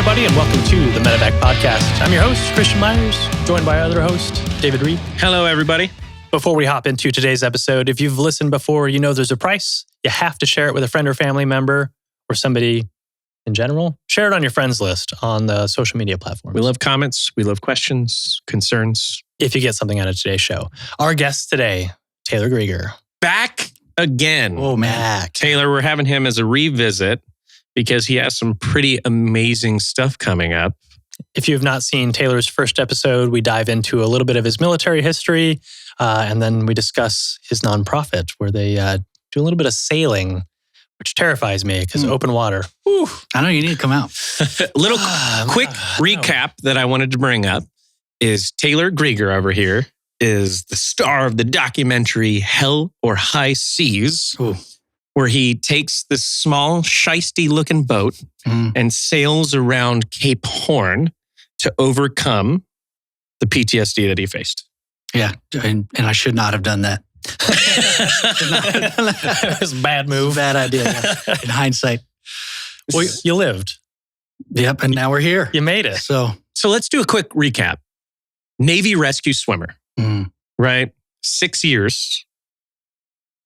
everybody, and welcome to the MedEvac Podcast. I'm your host, Christian Meyers, joined by our other host, David Reid. Hello, everybody. Before we hop into today's episode, if you've listened before, you know there's a price. You have to share it with a friend or family member or somebody in general. Share it on your friends list on the social media platforms. We love comments. We love questions, concerns. If you get something out of today's show. Our guest today, Taylor Grieger. Back again. Oh, man. Taylor, we're having him as a revisit because he has some pretty amazing stuff coming up. If you have not seen Taylor's first episode, we dive into a little bit of his military history, and then we discuss his nonprofit where they do a little bit of sailing, which terrifies me because open water. Whew. I know you need to come out. Little quick recap that I wanted to bring up is Taylor Grieger over here is the star of the documentary Hell or High Seas, where he takes this small, shisty-looking boat and sails around Cape Horn to overcome the PTSD that he faced. Yeah, and I should not have done that. It was a bad move. Bad idea, yeah. In hindsight. Well, you lived. Yep, and now we're here. You made it. So let's do a quick recap. Navy rescue swimmer, right? 6 years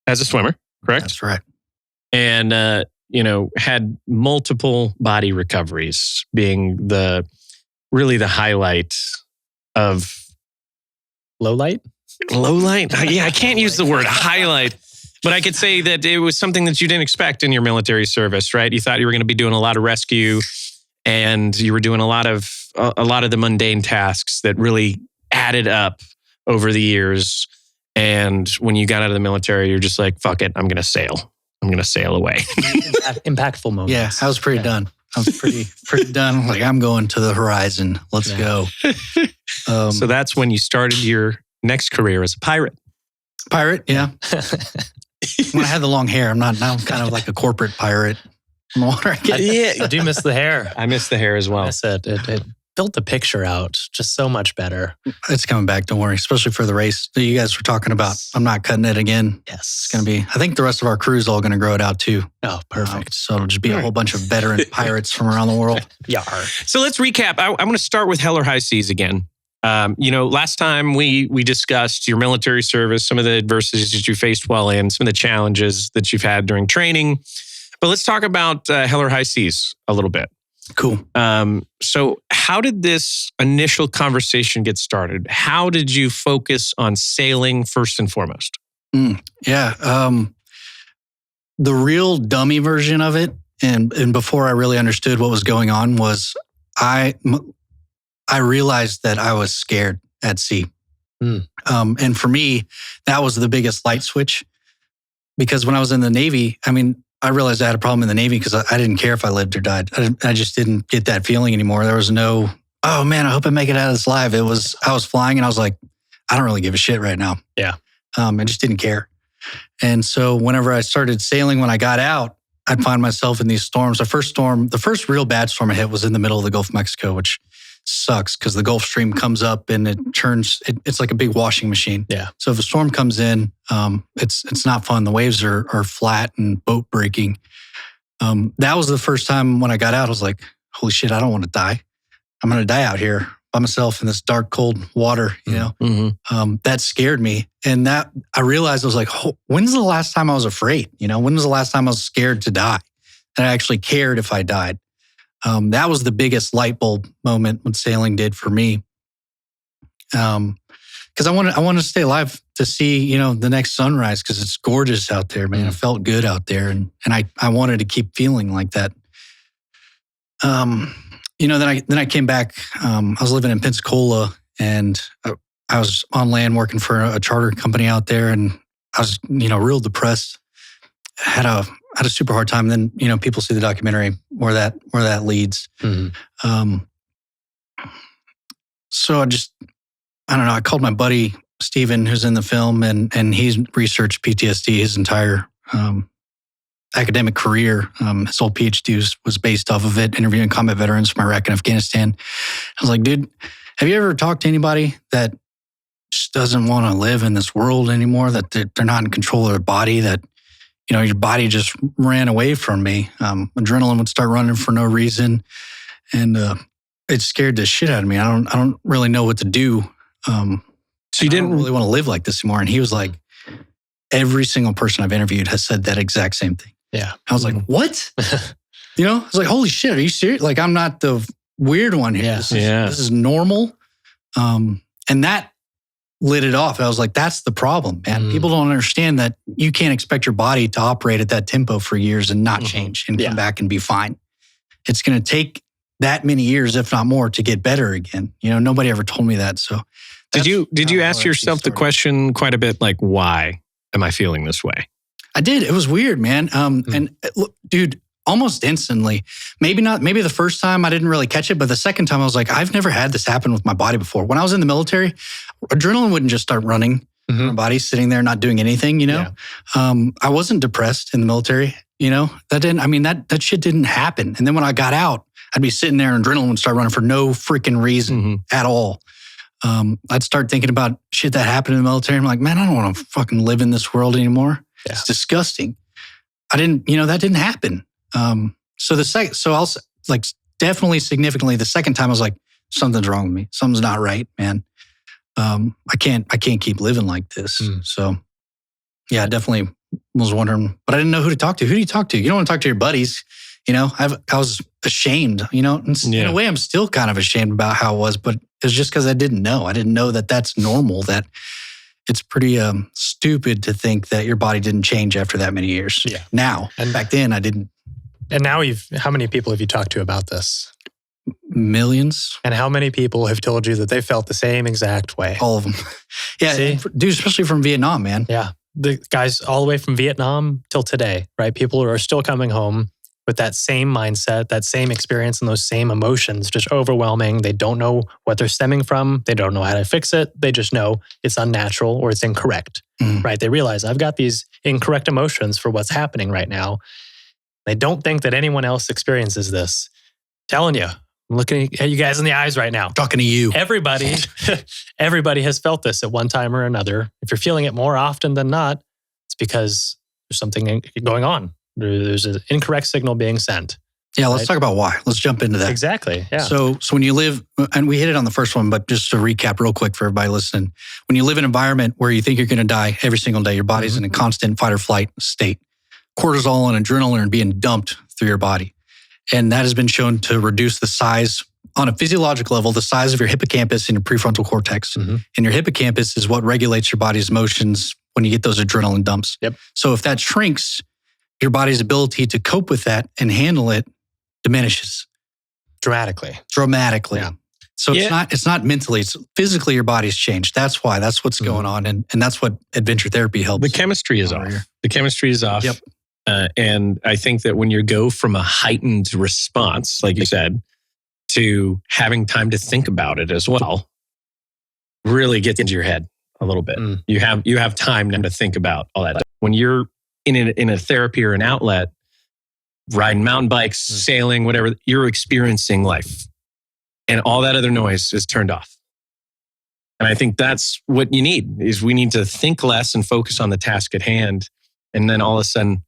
as a swimmer, correct? That's right. And, had multiple body recoveries being really the highlight of... Low light? Low light? Yeah, I can't use the word highlight, but I could say that it was something that you didn't expect in your military service, right? You thought you were going to be doing a lot of rescue and you were doing a lot of the mundane tasks that really added up over the years. And when you got out of the military, you're just like, fuck it, I'm going to sail. I'm going to sail away. Impactful moments. Yeah, I was pretty done. I was pretty done. Like, I'm going to the horizon. Let's go. So that's when you started your next career as a pirate. Pirate, yeah. When I had the long hair, now I'm kind of like a corporate pirate on the water. I do miss the hair. I miss the hair as well. I said it built the picture out just so much better. It's coming back, don't worry, especially for the race that you guys were talking about. I'm not cutting it again. Yes. It's going to be, I think the rest of our crew is all going to grow it out too. Oh, perfect. So it'll just be a whole bunch of veteran pirates from around the world. Yar. So let's recap. I'm going to start with Hell or High Seas again. Last time we discussed your military service, some of the adversities that you faced while in, some of the challenges that you've had during training. But let's talk about Hell or High Seas a little bit. Cool. So how did this initial conversation get started? How did you focus on sailing first and foremost? The real dummy version of it, and before I really understood what was going on, was I realized that I was scared at sea. And for me, that was the biggest light switch. Because when I was in the Navy, I realized I had a problem in the Navy because I didn't care if I lived or died. I just didn't get that feeling anymore. There was no, oh man, I hope I make it out of this alive. I was flying and I was like, I don't really give a shit right now. Yeah. I just didn't care. And so whenever I started sailing, when I got out, I'd find myself in these storms. The first real bad storm I hit was in the middle of the Gulf of Mexico, which sucks because the Gulf Stream comes up and it turns, it's like a big washing machine. Yeah. So if a storm comes in, it's not fun. The waves are flat and boat breaking. That was the first time when I got out, I was like, holy shit, I don't want to die. I'm going to die out here by myself in this dark, cold water, you know? Mm-hmm. That scared me. And that I realized I was like, when's the last time I was afraid? When was the last time I was scared to die? And I actually cared if I died. That was the biggest light bulb moment what sailing did for me. Because I wanted to stay alive to see, the next sunrise because it's gorgeous out there, man. It felt good out there, and I wanted to keep feeling like that. Then I came back. I was living in Pensacola, and I was on land working for a charter company out there, and I was real depressed. Had a super hard time. Then, people see the documentary where that leads. Mm-hmm. So I don't know. I called my buddy Steven, who's in the film, and he's researched PTSD his entire academic career. His whole PhD was based off of it, interviewing combat veterans from Iraq and Afghanistan. I was like, dude, have you ever talked to anybody that just doesn't want to live in this world anymore, that they're not in control of their body, that your body just ran away from me. Adrenaline would start running for no reason. And it scared the shit out of me. I don't really know what to do. So you didn't really want to live like this anymore. And he was like, every single person I've interviewed has said that exact same thing. Yeah. I was like, what? You know, I was like, holy shit, are you serious? Like, I'm not the weird one here. Yeah. This is normal. And that lit it off. I was like, that's the problem, man. People don't understand that you can't expect your body to operate at that tempo for years and not change and come back and be fine. It's going to take that many years, if not more, to get better again. You know, nobody ever told me that. So did you ask yourself the question quite a bit, like, why am I feeling this way? I did. It was weird, man. And look, dude, almost instantly, maybe the first time I didn't really catch it, but the second time I was like, I've never had this happen with my body before. When I was in the military, adrenaline wouldn't just start running. My body's sitting there not doing anything, you know? Yeah. I wasn't depressed in the military, you know? That shit didn't happen. And then when I got out, I'd be sitting there and adrenaline would start running for no freaking reason at all. I'd start thinking about shit that happened in the military. I'm like, man, I don't want to fucking live in this world anymore. Yeah. It's disgusting. That didn't happen. So I'll like definitely significantly the second time I was like, something's wrong with me. Something's not right, man. I can't keep living like this. So yeah, I definitely was wondering, but I didn't know who to talk to. Who do you talk to? You don't want to talk to your buddies. You know, I was ashamed, you know, in a way I'm still kind of ashamed about how it was, but it's just because I didn't know. I didn't know that that's normal, that it's pretty stupid to think that your body didn't change after that many years. Yeah. Now, and back then I didn't. And now how many people have you talked to about this? Millions. And how many people have told you that they felt the same exact way? All of them. Yeah, dude, especially from Vietnam, man. Yeah. The guys all the way from Vietnam till today, right? People are still coming home with that same mindset, that same experience, and those same emotions, just overwhelming. They don't know what they're stemming from. They don't know how to fix it. They just know it's unnatural or it's incorrect, right? They realize I've got these incorrect emotions for what's happening right now. They don't think that anyone else experiences this. Telling you, I'm looking at you guys in the eyes right now. Talking to you. Everybody has felt this at one time or another. If you're feeling it more often than not, it's because there's something going on. There's an incorrect signal being sent. Yeah, let's talk about why. Let's jump into that. Exactly, yeah. So when you live, and we hit it on the first one, but just to recap real quick for everybody listening, when you live in an environment where you think you're going to die every single day, your body's in a constant fight or flight state. Cortisol and adrenaline are being dumped through your body. And that has been shown to reduce the size, on a physiological level, the size of your hippocampus and your prefrontal cortex. And your hippocampus is what regulates your body's emotions when you get those adrenaline dumps. Yep. So if that shrinks, your body's ability to cope with that and handle it diminishes. Dramatically. Yeah. So it's not mentally, it's physically your body's changed. That's why. That's what's going on. And that's what adventure therapy helps. The chemistry is off. The chemistry is off. Yep. And I think that when you go from a heightened response, like you said, to having time to think about it as well, really gets into your head a little bit. You have time to think about all that. When you're in a therapy or an outlet, riding mountain bikes, sailing, whatever, you're experiencing life. And all that other noise is turned off. And I think that's what you need, is we need to think less and focus on the task at hand. And then all of a sudden,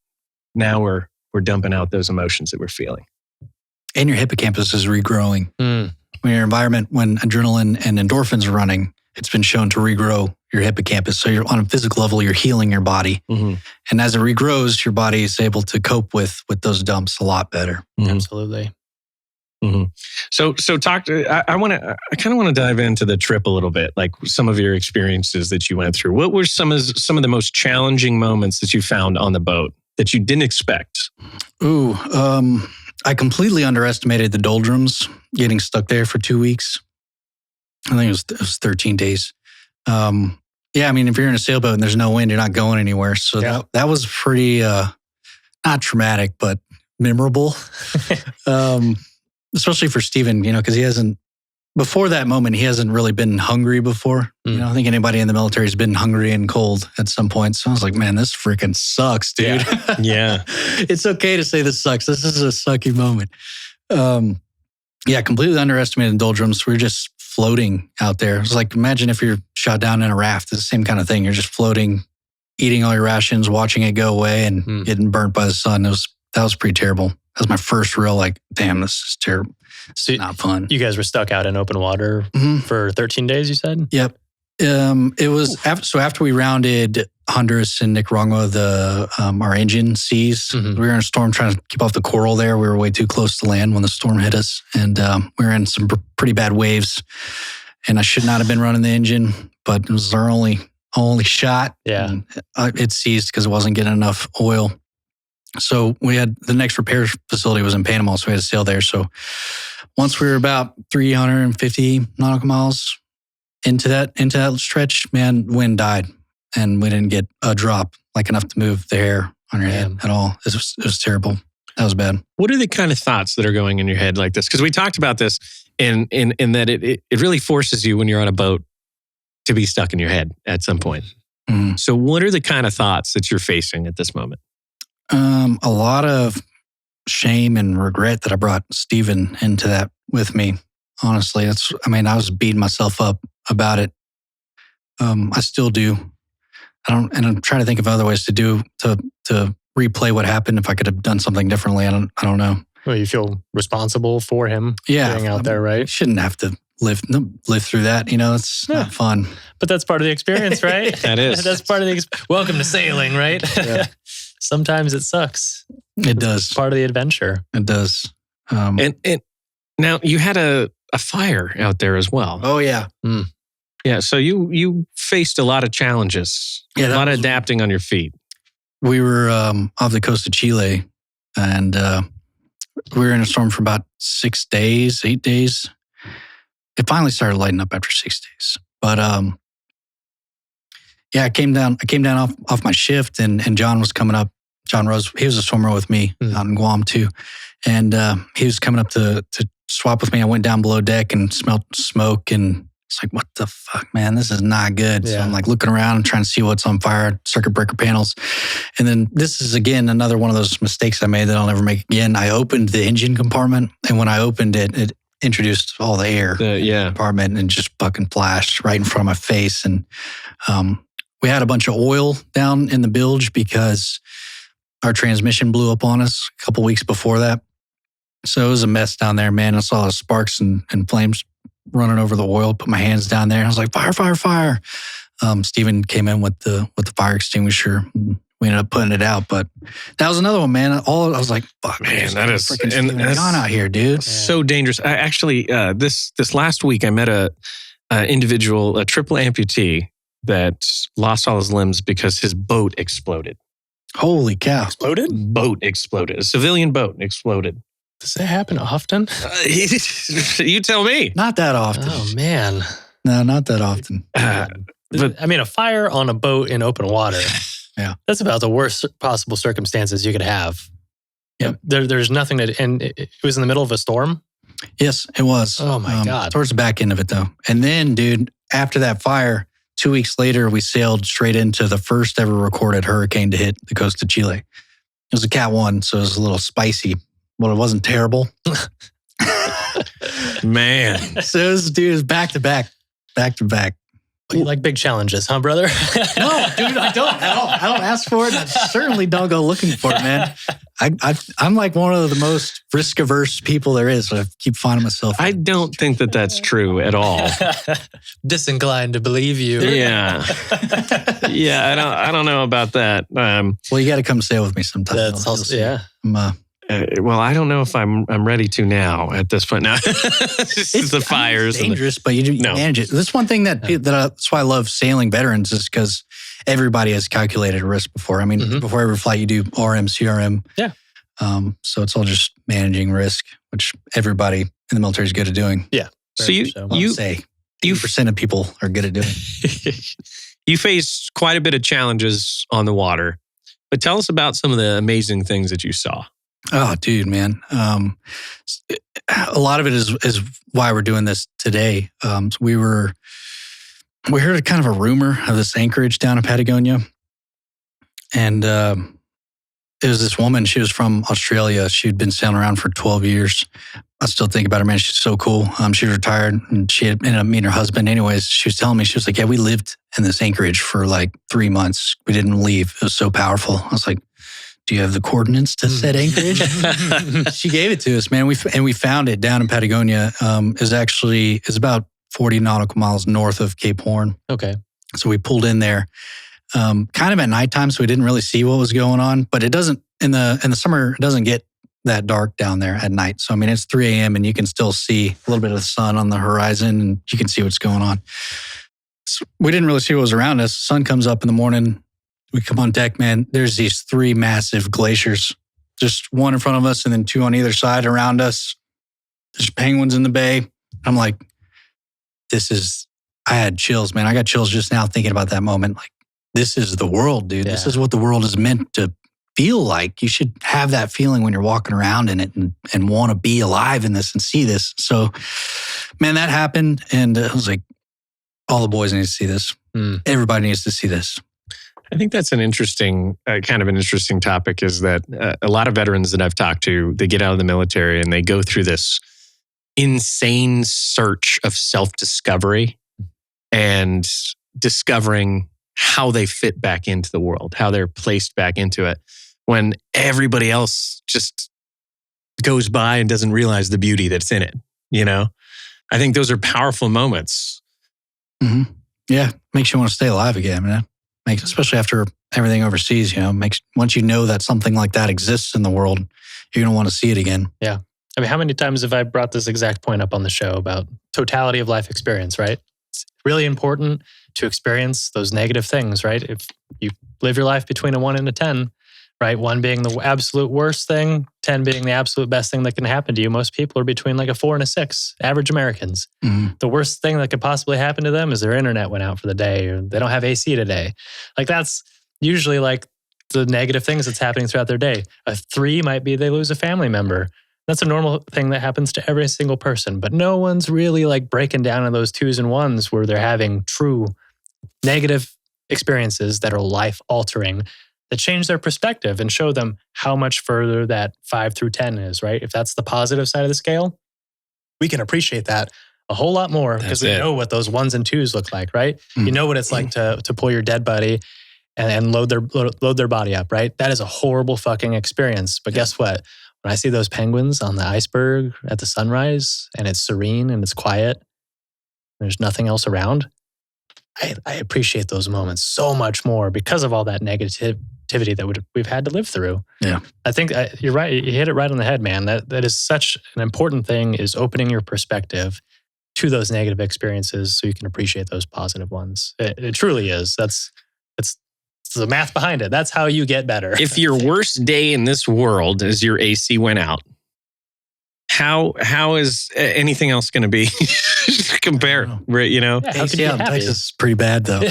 now we're dumping out those emotions that we're feeling. And your hippocampus is regrowing. When your environment, when adrenaline and endorphins are running, it's been shown to regrow your hippocampus. So you're on a physical level, you're healing your body. And as it regrows, your body is able to cope with those dumps a lot better. Absolutely. So talk to, I kind of want to dive into the trip a little bit, like some of your experiences that you went through. What were some of the most challenging moments that you found on the boat that you didn't expect? I completely underestimated the doldrums, getting stuck there for 2 weeks. I think it was 13 days. Yeah, I mean, if you're in a sailboat and there's no wind, you're not going anywhere. So that was pretty, not traumatic, but memorable. Especially for Steven, you know, because he hasn't, before that moment, he hasn't really been hungry before. You know, I think anybody in the military has been hungry and cold at some point. So I was like, man, this freaking sucks, dude. Yeah. It's okay to say this sucks. This is a sucky moment. Completely underestimated doldrums. We were just floating out there. It was like, imagine if you're shot down in a raft. It's the same kind of thing. You're just floating, eating all your rations, watching it go away and getting burnt by the sun. That was pretty terrible. That was my first real like, damn, this is terrible. It's So not fun. You guys were stuck out in open water for 13 days, you said? Yep. It was after we rounded Honduras and Nicaragua, our engine seized. We were in a storm trying to keep off the coral there. We were way too close to land when the storm hit us, and we were in some pretty bad waves. And I should not have been running the engine, but it was our only shot. Yeah, and it seized because it wasn't getting enough oil. So we had the next repair facility was in Panama, so we had to sail there. So once we were about 350 nautical miles into that stretch, man, wind died, and we didn't get a drop, like enough to move the hair on your head at all. It was terrible. That was bad. What are the kind of thoughts that are going in your head like this? Because we talked about this in that it really forces you when you're on a boat to be stuck in your head at some point. So what are the kind of thoughts that you're facing at this moment? A lot of shame and regret that I brought Steven into that with me. Honestly, I was beating myself up about it. I still do. I'm trying to think of other ways to replay what happened. If I could have done something differently, I don't know. Well, you feel responsible for him getting out there, right? Shouldn't have to live through that. It's not fun. But that's part of the experience, right? That is. That's part of the welcome to sailing, right? Yeah. Sometimes it sucks. It does. It's part of the adventure. It does. And now you had a fire out there as well. Oh yeah. Yeah. So you faced a lot of challenges. Yeah, a lot of adapting on your feet. We were off the coast of Chile, and we were in a storm for about 8 days. It finally started lighting up after 6 days. But I came down off my shift, and John was coming up. John Rose, he was a swimmer with me out in Guam too, and he was coming up to swap with me. I went down below deck and smelled smoke, and it's like, what the fuck, man? This is not good. So I'm like looking around and trying to see what's on fire, circuit breaker panels. And then this is again another one of those mistakes I made that I'll never make again. I opened the engine compartment, and when I opened it, it introduced all the air in the compartment and just fucking flashed right in front of my face. And we had a bunch of oil down in the bilge because our transmission blew up on us a couple weeks before that. So it was a mess down there, man. I saw the sparks and flames running over the oil, put my hands down there. And I was like, fire, fire, fire. Steven came in with the fire extinguisher. We ended up putting it out, but that was another one, man. I was like, fuck, man, that is freaking gone out here, dude. So dangerous. I actually, this last week, I met a individual, a triple amputee that lost all his limbs because his boat exploded. Holy cow. Exploded? Boat exploded. A civilian boat exploded. Does that happen often? You tell me. Not that often. Oh, man. No, not that often. But I mean, a fire on a boat in open water. Yeah. That's about the worst possible circumstances you could have. Yep. There's nothing and it was in the middle of a storm? Yes, it was. Oh my God. Towards the back end of it though. And then, dude, after that fire, 2 weeks later, we sailed straight into the first ever recorded hurricane to hit the coast of Chile. It was a Cat 1, so it was a little spicy, but it wasn't terrible. man. So it was back to back. But you like big challenges, huh, brother? No, dude, I don't. I don't ask for it. I certainly don't go looking for it, man. I'm like one of the most risk-averse people there is. So I keep finding myself. I don't think that that's true at all. Disinclined to believe you. Yeah. Yeah, I don't know about that. Well, you got to come sail with me sometime. That's also, yeah. Well, I don't know if I'm ready to now at this point. Now, it's the fires. It's dangerous, but you manage it. That's one thing that's why I love sailing veterans is because everybody has calculated risk before. I mean, before every flight, you do RM, CRM. Yeah. So it's all just managing risk, which everybody in the military is good at doing. Yeah. So you say 80% of people are good at doing. You faced quite a bit of challenges on the water, but tell us about some of the amazing things that you saw. Oh, dude, man. A lot of it is why we're doing this today. We heard a kind of a rumor of this anchorage down in Patagonia. And it was this woman, she was from Australia. She'd been sailing around for 12 years. I still think about her, man. She's so cool. She was retired and she had ended up meeting her husband. Anyways, she was telling me, she was like, yeah, we lived in this anchorage for like 3 months. We didn't leave. It was so powerful. I was like, do you have the coordinates to set anchorage? She gave it to us, man. We found it down in Patagonia. It's about 40 nautical miles north of Cape Horn. Okay. So we pulled in there kind of at nighttime, so we didn't really see what was going on. But it doesn't, in the summer, it doesn't get that dark down there at night. So, I mean, it's 3 a.m. and you can still see a little bit of the sun on the horizon and you can see what's going on. So we didn't really see what was around us. Sun comes up in the morning. We come on deck, man. There's these 3 massive glaciers, just one in front of us and then 2 on either side around us. There's penguins in the bay. I'm like, I had chills, man. I got chills just now thinking about that moment. Like, this is the world, dude. Yeah. This is what the world is meant to feel like. You should have that feeling when you're walking around in it and want to be alive in this and see this. So, man, that happened. And I was like, all the boys need to see this. Everybody needs to see this. I think that's an interesting, kind of an interesting topic, is that a lot of veterans that I've talked to, they get out of the military and they go through this insane search of self-discovery and discovering how they fit back into the world, how they're placed back into it, when everybody else just goes by and doesn't realize the beauty that's in it, you know? I think those are powerful moments. Mm-hmm. Yeah, makes you want to stay alive again, man. Especially after everything overseas, you know, once you know that something like that exists in the world, you're going to want to see it again. Yeah. I mean, how many times have I brought this exact point up on the show about totality of life experience, right? It's really important to experience those negative things, right? If you live your life between a 1 and a 10, right? 1 being the absolute worst thing, 10 being the absolute best thing that can happen to you. Most people are between like a 4 and a 6, average Americans. Mm-hmm. The worst thing that could possibly happen to them is their internet went out for the day, or they don't have AC today. Like, that's usually like the negative things that's happening throughout their day. A 3 might be they lose a family member. That's a normal thing that happens to every single person, but no one's really like breaking down in those 2s and 1s where they're having true negative experiences that are life altering, that change their perspective and show them how much further that 5 through 10 is, right? If that's the positive side of the scale, we can appreciate that a whole lot more because we know what those 1s and 2s look like, right? You know what it's like to pull your dead buddy and load their body up, right? That is a horrible fucking experience. But guess what? When I see those penguins on the iceberg at the sunrise and it's serene and it's quiet, there's nothing else around, I appreciate those moments so much more because of all that negativity that we've had to live through. Yeah, I think you're right. You hit it right on the head, man. That is such an important thing, is opening your perspective to those negative experiences so you can appreciate those positive ones. It truly is. That's the math behind it. That's how you get better. If your worst day in this world is your AC went out, how is anything else going to be compared? Right, you know? Yeah, AC out in Texas is pretty bad, though.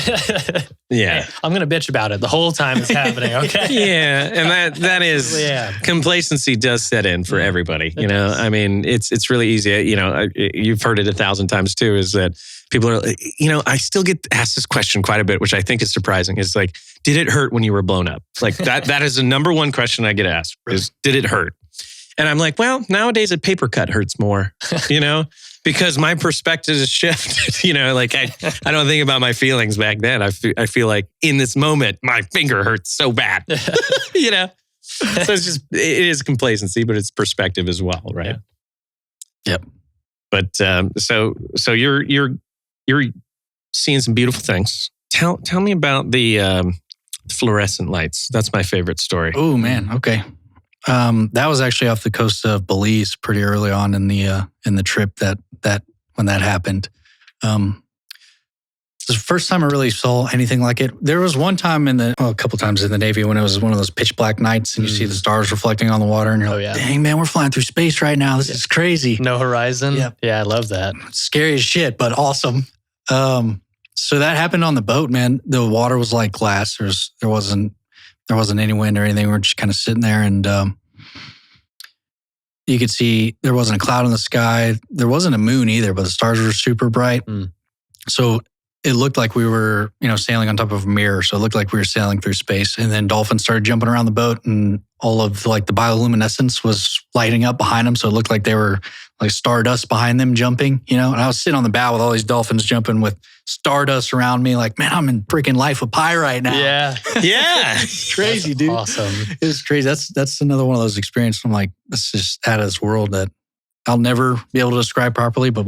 Yeah. Hey, I'm going to bitch about it the whole time it's happening, okay? Yeah, and that is, complacency does set in for everybody, you know? I mean, it's really easy. You know, you've heard it 1,000 times too, is that people are, you know, I still get asked this question quite a bit, which I think is surprising. It's like, did it hurt when you were blown up? Like that is the number one question I get asked, is did it hurt? And I'm like, well, nowadays a paper cut hurts more, you know, because my perspective has shifted. You know, like I don't think about my feelings back then. I feel like in this moment, my finger hurts so bad, you know. So it is complacency, but it's perspective as well, right? Yeah. Yep. But so you're seeing some beautiful things. Tell me about the fluorescent lights. That's my favorite story. Oh man, okay. That was actually off the coast of Belize pretty early on in the trip that when that happened. It's the first time I really saw anything like it. There was one time a couple times in the Navy when it was one of those pitch black nights and you see the stars reflecting on the water and you're like, dang man, we're flying through space right now. This is crazy. No horizon. Yep. Yeah, I love that. Scary as shit, but awesome. So that happened on the boat, man. The water was like glass. There wasn't any wind or anything. We were just kind of sitting there and you could see there wasn't a cloud in the sky. There wasn't a moon either, but the stars were super bright. So it looked like we were, sailing on top of a mirror. So it looked like we were sailing through space. And then dolphins started jumping around the boat and all of like the bioluminescence was lighting up behind them. So it looked like they were like stardust behind them jumping, you know? And I was sitting on the bow with all these dolphins jumping with stardust around me. Like, man, I'm in freaking Life of Pi right now. Yeah. Yeah. It's crazy, dude. Awesome. It was crazy. That's another one of those experiences. I'm like, it's just out of this world that I'll never be able to describe properly, but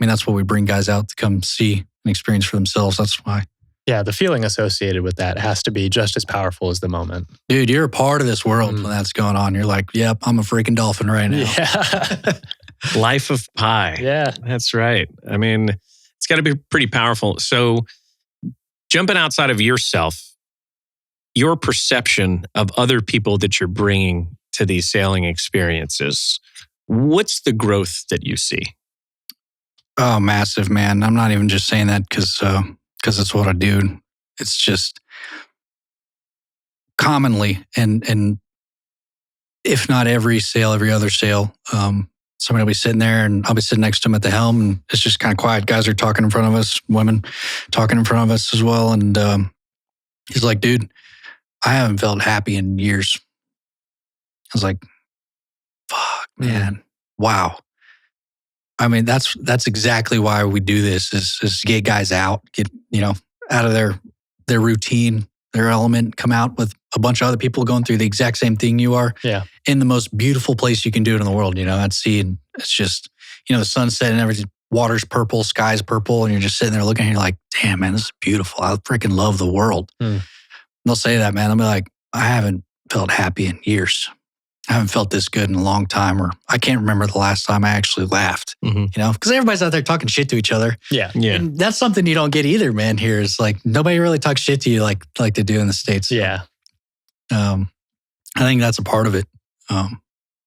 that's what we bring guys out to come see and experience for themselves. That's why. Yeah, the feeling associated with that has to be just as powerful as the moment. Dude, you're a part of this world when that's going on. You're like, yep, I'm a freaking dolphin right now. Yeah. Life of Pi. Yeah. That's right. I mean, it's got to be pretty powerful. So jumping outside of yourself, your perception of other people that you're bringing to these sailing experiences, what's the growth that you see? Oh, massive, man. I'm not even just saying that because it's what I do. It's just commonly, and if not every other sail, somebody will be sitting there and I'll be sitting next to them at the helm and it's just kind of quiet. Guys are talking in front of us, women talking in front of us as well. And he's like, dude, I haven't felt happy in years. I was like, fuck, man. Wow. I mean, that's exactly why we do this is to get guys out, get, out of their routine, their element, come out with a bunch of other people going through the exact same thing you are. Yeah. In the most beautiful place you can do it in the world, at sea. And it's just, the sunset and everything, water's purple, sky's purple. And you're just sitting there looking and you're like, damn, man, this is beautiful. I freaking love the world. And they'll say that, man. I'll be like, I haven't felt happy in years. I haven't felt this good in a long time, or I can't remember the last time I actually laughed, because everybody's out there talking shit to each other. Yeah. Yeah. And that's something you don't get either, man, here. It's like nobody really talks shit to you like they do in the States. Yeah. I think that's a part of it.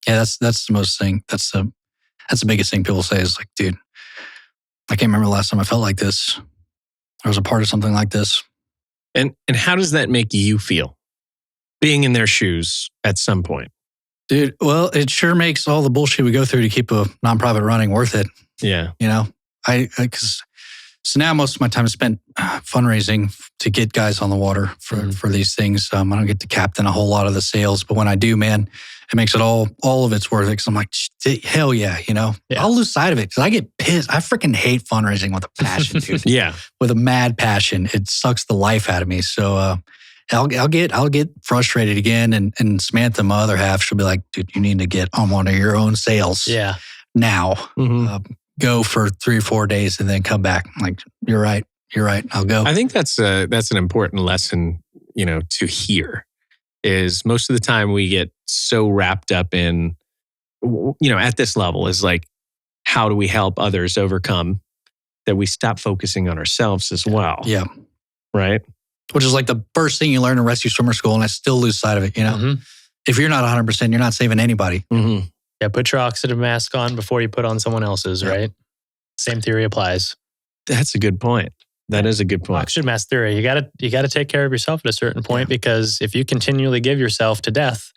That's the most thing. That's the biggest thing people say is like, dude, I can't remember the last time I felt like this. I was a part of something like this. And how does that make you feel? Being in their shoes at some point? Dude, well, it sure makes all the bullshit we go through to keep a nonprofit running worth it. Yeah. So now most of my time is spent fundraising to get guys on the water for these things. I don't get to captain a whole lot of the sails, but when I do, man, it makes it all of it's worth it. Because I'm like, hell yeah, I'll lose sight of it because I get pissed. I freaking hate fundraising with a passion, dude. Yeah, with a mad passion. It sucks the life out of me. So I'll get frustrated again, and Samantha, my other half, she'll be like, dude, you need to get on one of your own sails. Yeah. Now. Go for 3 or 4 days and then come back. I'm like, you're right. I'll go. I think that's an important lesson, to hear. Is most of the time we get so wrapped up in, at this level is like, how do we help others overcome, that we stop focusing on ourselves as well. Yeah. Right. Which is like the first thing you learn in rescue swimmer school, and I still lose sight of it. If you're not 100%, you're not saving anybody. Mm-hmm. Yeah, put your oxygen mask on before you put on someone else's, right? Same theory applies. That's a good point. That is a good point. Oxygen mask theory. You gotta take care of yourself at a certain point, because if you continually give yourself to death,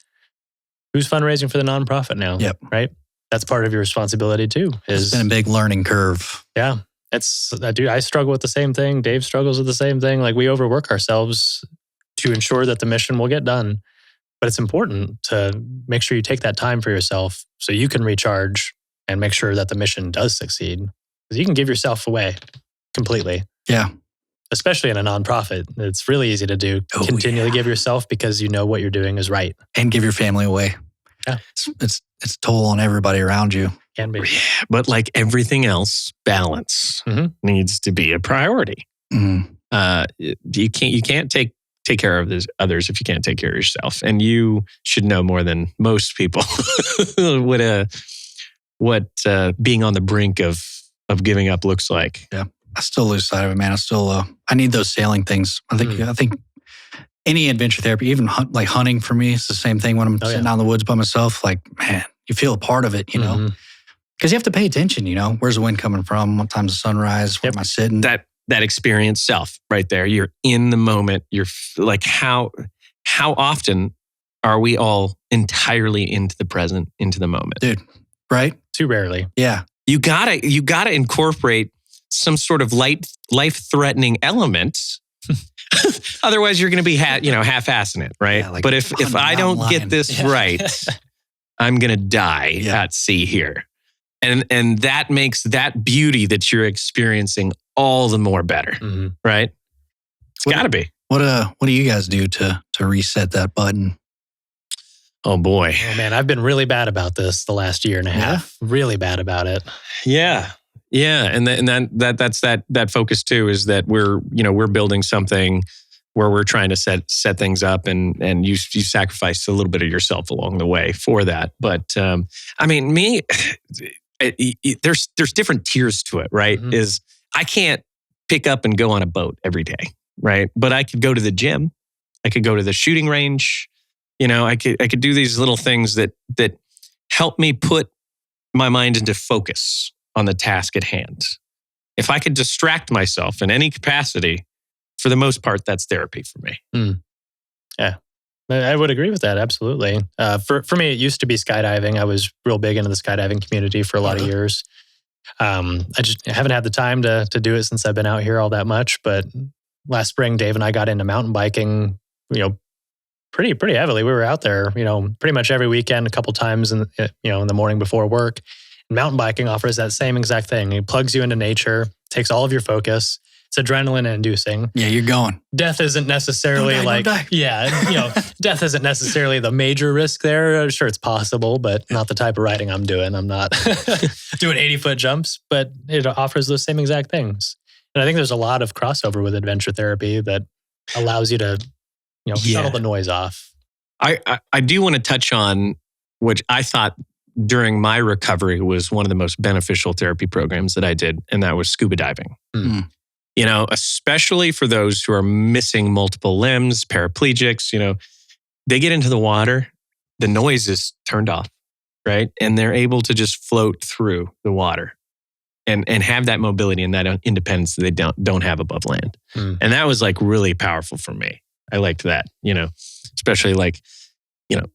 who's fundraising for the nonprofit now? Yep. Right? That's part of your responsibility too. It's been a big learning curve. Yeah. I struggle with the same thing. Dave struggles with the same thing. Like, we overwork ourselves to ensure that the mission will get done. But it's important to make sure you take that time for yourself so you can recharge and make sure that the mission does succeed. Because you can give yourself away completely. Yeah. Especially in a nonprofit. It's really easy to do. Continually give yourself because you know what you're doing is right. And give your family away. Yeah. It's a toll on everybody around you. Can be. Yeah, but like everything else, balance needs to be a priority. You can't take care of others if you can't take care of yourself. And you should know more than most people what being on the brink of giving up looks like. Yeah. I still lose sight of it, man. I need those sailing things. I think any adventure therapy, even hunting for me, it's the same thing when I'm sitting out in the woods by myself. Like, man, you feel a part of it, because you have to pay attention, Where's the wind coming from? What time's the sunrise? Where am I sitting? That experience self right there. You're in the moment. You're like, how often are we all entirely into the present, into the moment? Dude, right? Too rarely. Yeah. You gotta incorporate some sort of life-threatening element Otherwise, you're going to be half-assing it, right? Yeah, like but if I don't get this right, I'm going to die at sea here. And that makes that beauty that you're experiencing all the more better, right? It's got to be. What do you guys do to reset that button? Oh boy. Oh man, I've been really bad about this the last year and a half. Really bad about it. Yeah. Yeah. And that's that focus too, is that we're building something where we're trying to set things up, and you sacrifice a little bit of yourself along the way for that. But I mean, there's different tiers to it, right? Is I can't pick up and go on a boat every day, right? But I could go to the gym. I could go to the shooting range. I could do these little things that help me put my mind into focus on the task at hand. If I could distract myself in any capacity, for the most part, that's therapy for me. Yeah, I would agree with that. Absolutely. For me, it used to be skydiving. I was real big into the skydiving community for a lot of years. I just haven't had the time to do it since I've been out here all that much. But last spring, Dave and I got into mountain biking, pretty heavily. We were out there, pretty much every weekend, a couple times in the morning before work. And mountain biking offers that same exact thing. It plugs you into nature, takes all of your focus. It's adrenaline inducing. Yeah, you're going. Death isn't necessarily death isn't necessarily the major risk there. Sure, it's possible, but not the type of riding I'm doing. I'm not doing 80-foot jumps, but it offers those same exact things. And I think there's a lot of crossover with adventure therapy that allows you to shuttle the noise off. I do want to touch on, which I thought during my recovery was one of the most beneficial therapy programs that I did, and that was scuba diving. Especially for those who are missing multiple limbs, paraplegics, they get into the water, the noise is turned off, right? And they're able to just float through the water and have that mobility and that independence that they don't have above land. And that was like really powerful for me. I liked that, especially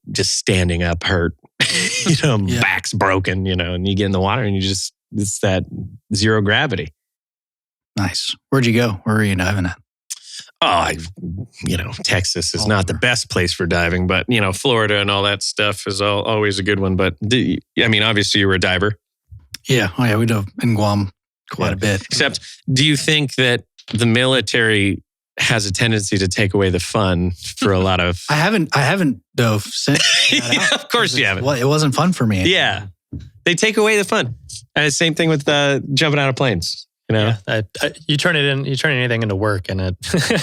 just standing up hurt, back's broken, and you get in the water and it's that zero gravity. Nice. Where'd you go? Where were you diving at? Oh, Texas is not the best place for diving, but, Florida and all that stuff is always a good one. But obviously you were a diver. Yeah. Oh yeah. We dove in Guam quite a bit. Except, do you think that the military has a tendency to take away the fun for a lot of... I haven't dove since. Of course you haven't. Well, it wasn't fun for me anymore. Yeah. They take away the fun. And it's the same thing with jumping out of planes. Yeah, you turn anything into work, and it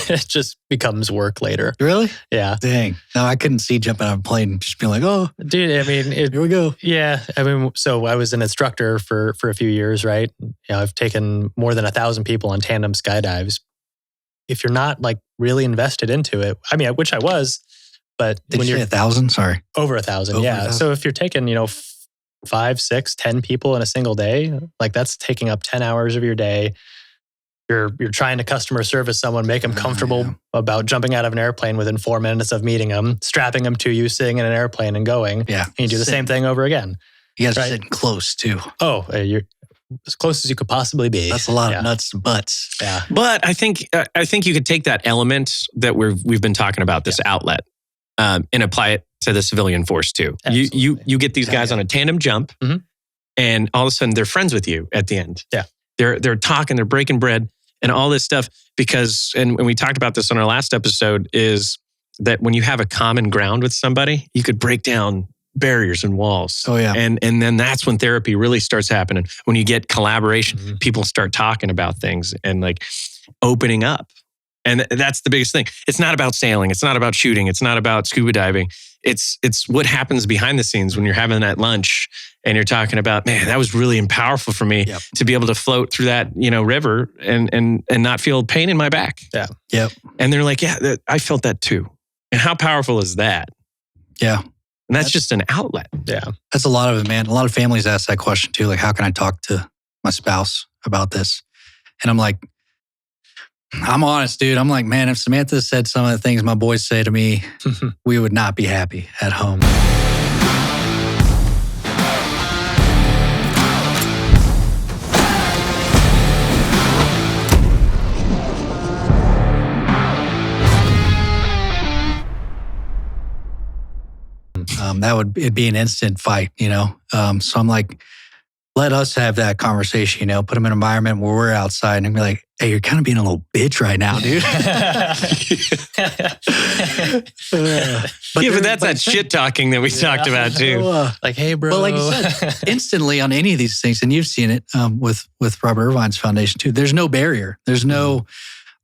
it just becomes work later. Really? Yeah. Dang. No, I couldn't see jumping out of a plane just being like, oh, dude. Here we go. Yeah. So I was an instructor for a few years, right? I've taken more than 1,000 people on tandem skydives. If you're not really invested into it, which I was, but Did you say 1,000? Sorry. Over 1,000. Yeah. 1,000. So if you're taking 5, 6, 10 people in a single day, that's taking up 10 hours of your day. You're trying to customer service someone, make them comfortable about jumping out of an airplane within 4 minutes of meeting them, strapping them to you, sitting in an airplane and going. Yeah. And you do the same thing over again. You guys are sitting close too. Oh, you're as close as you could possibly be. That's a lot of nuts and butts. Yeah. But I think you could take that element that we've been talking about, this outlet, and apply it to the civilian force too. You get these guys on a tandem jump, and all of a sudden they're friends with you at the end. Yeah. They're talking, they're breaking bread and all this stuff because, and we talked about this on our last episode, is that when you have a common ground with somebody, you could break down barriers and walls. Oh yeah. And then that's when therapy really starts happening. When you get collaboration, people start talking about things and opening up. And that's the biggest thing. It's not about sailing. It's not about shooting. It's not about scuba diving. It's what happens behind the scenes when you're having that lunch and you're talking about, man, that was really powerful for me to be able to float through that, river and not feel pain in my back. Yeah. Yep. And they're like, yeah, I felt that too. And how powerful is that? Yeah. And that's just an outlet. Yeah. That's a lot of it, man. A lot of families ask that question too. How can I talk to my spouse about this? And I'm like, I'm honest, dude. I'm like, man, if Samantha said some of the things my boys say to me, we would not be happy at home. it'd be an instant fight, So I'm like, let us have that conversation, Put them in an environment where we're outside and be like, hey, you're kind of being a little bitch right now, dude. But that's that shit talking that we talked about too. Like, hey, bro. But like you said, instantly on any of these things, and you've seen it with Robert Irvine's foundation too, there's no barrier. There's no,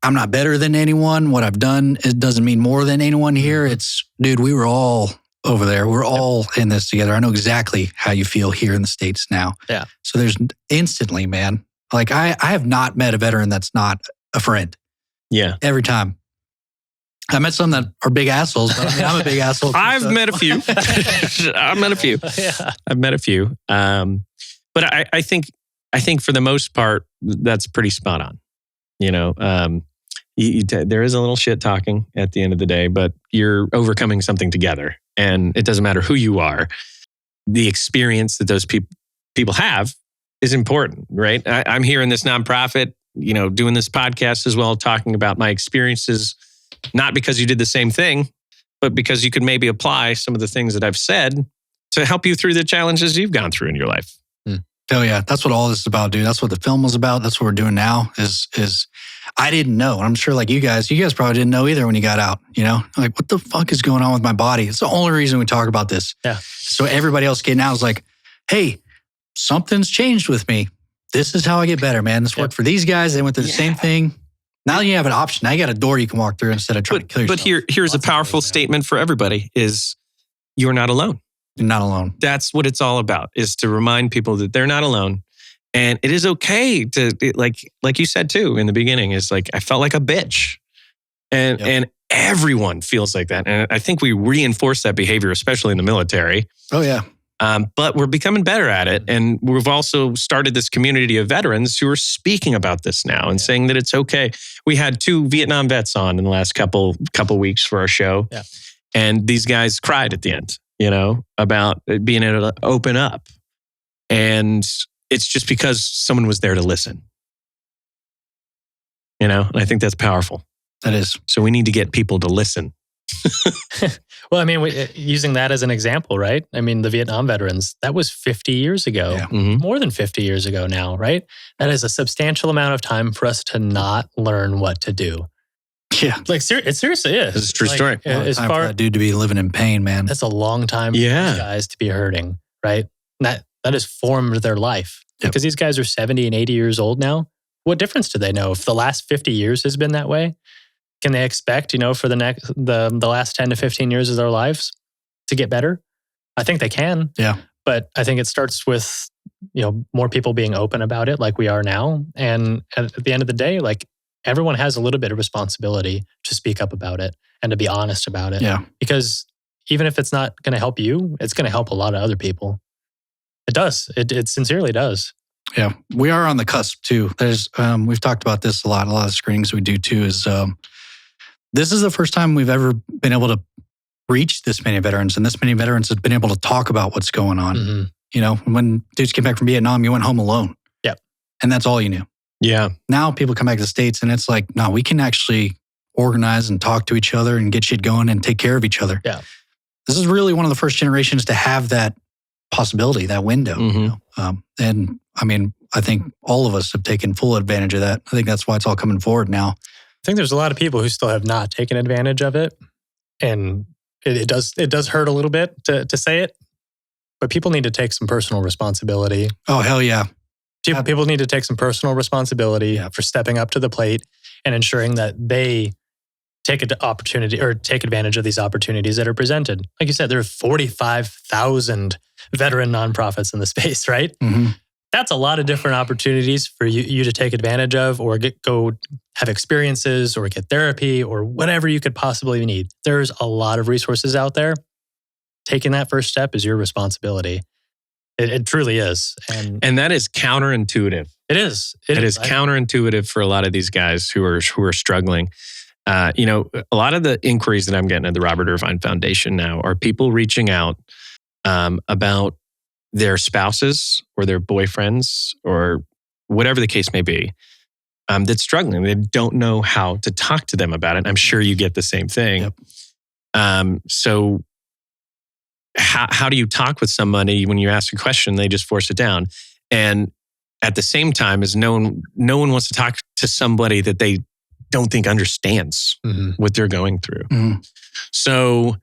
I'm not better than anyone. What I've done, it doesn't mean more than anyone here. It's, dude, we were all over there. We're all in this together. I know exactly how you feel here in the States now. Yeah. So there's instantly, man. Like I have not met a veteran that's not a friend. Yeah. Every time. I met some that are big assholes, but I'm a big asshole. I've met a few. I've met a few. Yeah. I've met a few. But I think for the most part, that's pretty spot on. There is a little shit talking at the end of the day, but you're overcoming something together. And it doesn't matter who you are. The experience that those people have is important, right? I'm here in this nonprofit, doing this podcast as well, talking about my experiences, not because you did the same thing, but because you could maybe apply some of the things that I've said to help you through the challenges you've gone through in your life. Oh yeah, that's what all this is about, dude. That's what the film was about. That's what we're doing now is I didn't know. And I'm sure like you guys probably didn't know either when you got out, Like, what the fuck is going on with my body? It's the only reason we talk about this. Yeah. So everybody else getting out is like, hey, something's changed with me. This is how I get better, man. This worked for these guys. They went through the same thing. Now you have an option. Now you got a door you can walk through instead of trying to kill yourself. But here's a powerful statement for everybody is you're not alone. You're not alone. That's what it's all about, is to remind people that they're not alone. And it is okay to, like you said too in the beginning, is like, I felt like a bitch. And everyone feels like that. And I think we reinforce that behavior, especially in the military. Oh yeah. But we're becoming better at it. And we've also started this community of veterans who are speaking about this now and saying that it's okay. We had 2 Vietnam vets on in the last couple weeks for our show. Yeah. And these guys cried at the end, about being able to open up. And it's just because someone was there to listen. And I think that's powerful. That is. So we need to get people to listen. Well, I mean, using that as an example, right? I mean, the Vietnam veterans, that was 50 years ago, Yeah. Mm-hmm. more than 50 years ago now, right? That is a substantial amount of time for us to not learn what to do. Yeah. Like, it seriously is. It's a true story. As Time far, for that dude to be living in pain, man. that's a long time for Yeah. these guys to be hurting, right? That has formed their life. Yep. Because these guys are 70 and 80 years old now. What difference do they know if the last 50 years has been that way? Can they expect, for the last 10 to 15 years of their lives to get better? I think they can. Yeah. But I think it starts with, more people being open about it like we are now. And at the end of the day, like, everyone has a little bit of responsibility to speak up about it and to be honest about it. Yeah. Because even if it's not going to help you, it's going to help a lot of other people. It does. It sincerely does. Yeah. We are on the cusp too. There's we've talked about this a lot of the screenings we do too is this is the first time we've ever been able to reach this many veterans, and this many veterans have been able to talk about what's going on. Mm-hmm. When dudes came back from Vietnam, you went home alone. Yep. And that's all you knew. Yeah. Now people come back to the States and it's like, no, we can actually organize and talk to each other and get shit going and take care of each other. Yeah. This is really one of the first generations to have that possibility, that window. Mm-hmm. And I mean, I think all of us have taken full advantage of that. I think that's why it's all coming forward now. I think there's a lot of people who still have not taken advantage of it. And it does hurt a little bit to say it, but people need to take some personal responsibility. Oh, hell yeah. People need to take some personal responsibility for stepping up to the plate and ensuring that they take an opportunity or take advantage of these opportunities that are presented. Like you said, there are 45,000 veteran nonprofits in the space, right? Mm-hmm. That's a lot of different opportunities for you to take advantage of or go have experiences or get therapy or whatever you could possibly need. There's a lot of resources out there. Taking that first step is your responsibility. It truly is. And that is counterintuitive. It is. It is counterintuitive for a lot of these guys who are struggling. A lot of the inquiries that I'm getting at the Robert Irvine Foundation now are people reaching out about their spouses or their boyfriends or whatever the case may be that's struggling. They don't know how to talk to them about it. I'm sure you get the same thing. Yep. So how do you talk with somebody when you ask a question, they just force it down. And at the same time, is no one wants to talk to somebody that they don't think understands what they're going through. So